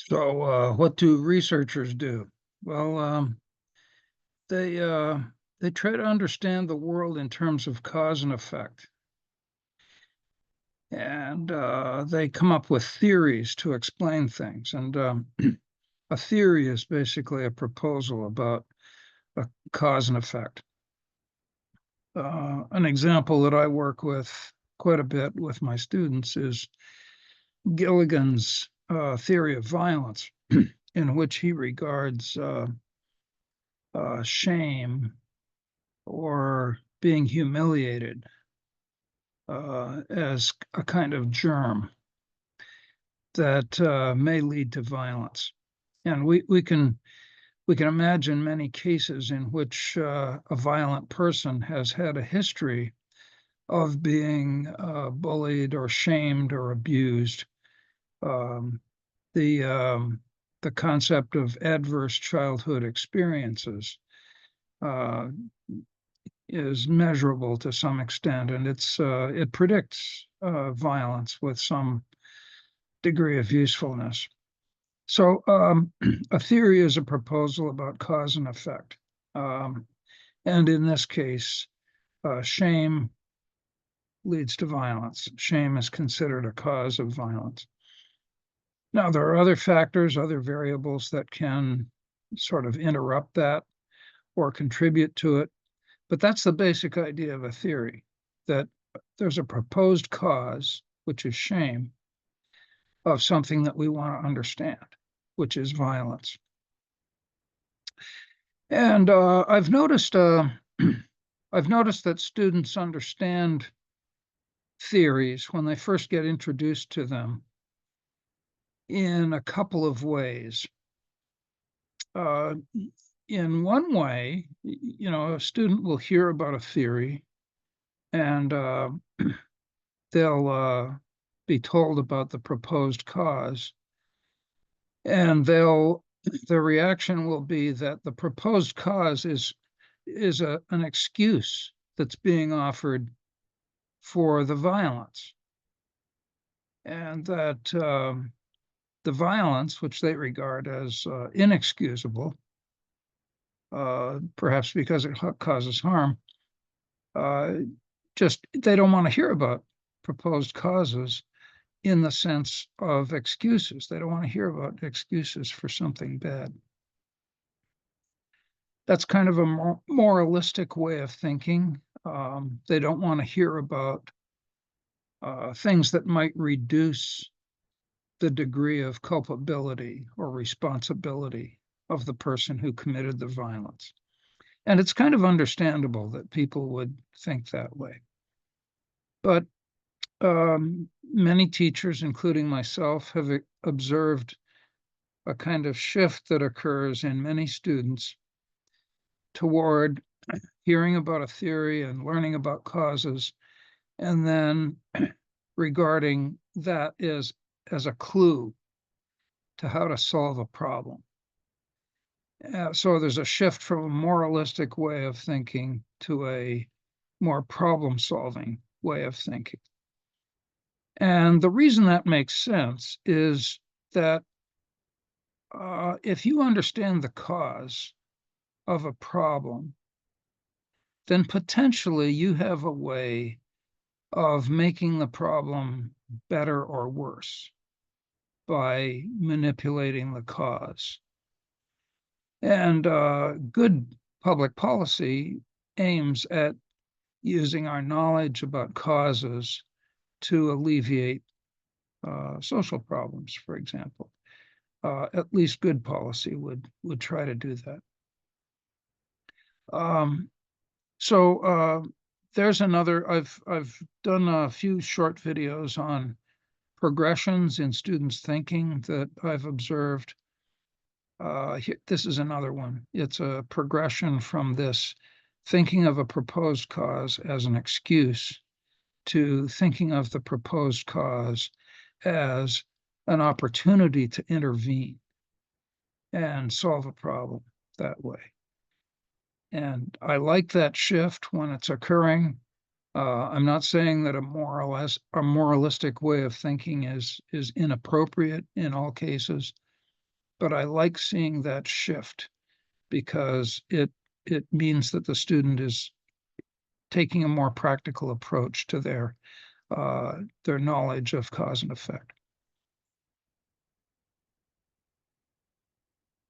So, what do researchers do? Well, they uh, they try to understand the world in terms of cause and effect, and they come up with theories to explain things. And a theory is basically a proposal about a cause and effect. An example that I work with quite a bit with my students is Gilligan's theory of violence, in which he regards shame or being humiliated as a kind of germ that may lead to violence. And we can imagine many cases in which a violent person has had a history of being bullied or shamed or abused. Um, the the concept of adverse childhood experiences uh, is measurable to some extent, and it predicts violence with some degree of usefulness. So, a theory is a proposal about cause and effect, um, and in this case, shame leads to violence. Shame is considered a cause of violence. Now, there are other factors, other variables that can sort of interrupt that or contribute to it. But that's the basic idea of a theory, that there's a proposed cause, which is shame, of something that we want to understand, which is violence. And I've noticed that students understand theories when they first get introduced to them in a couple of ways. Uh, in one way, a student will hear about a theory and they'll be told about the proposed cause, and their reaction will be that the proposed cause is an excuse that's being offered for the violence, and that the violence, which they regard as inexcusable, perhaps because it causes harm, uh, just they don't want to hear about proposed causes in the sense of excuses. They don't want to hear about excuses for something bad. That's kind of a moralistic way of thinking. They don't want to hear about things that might reduce the degree of culpability or responsibility of the person who committed the violence. And it's kind of understandable that people would think that way. But many teachers, including myself, have observed a kind of shift that occurs in many students toward hearing about a theory and learning about causes, and then regarding that as a clue to how to solve a problem. So there's a shift from a moralistic way of thinking to a more problem solving way of thinking. And the reason that makes sense is that if you understand the cause of a problem, then potentially you have a way of making the problem better or worse by manipulating the cause. And good public policy aims at using our knowledge about causes to alleviate social problems, for example. At least good policy would try to do that. Um, so there's another. I've done a few short videos on progressions in students' thinking that I've observed. This is another one. It's a progression from this thinking of a proposed cause as an excuse to thinking of the proposed cause as an opportunity to intervene and solve a problem that way. And I like that shift when it's occurring. I'm not saying that a moralistic way of thinking is inappropriate in all cases, but I like seeing that shift because it means that the student is taking a more practical approach to their knowledge of cause and effect.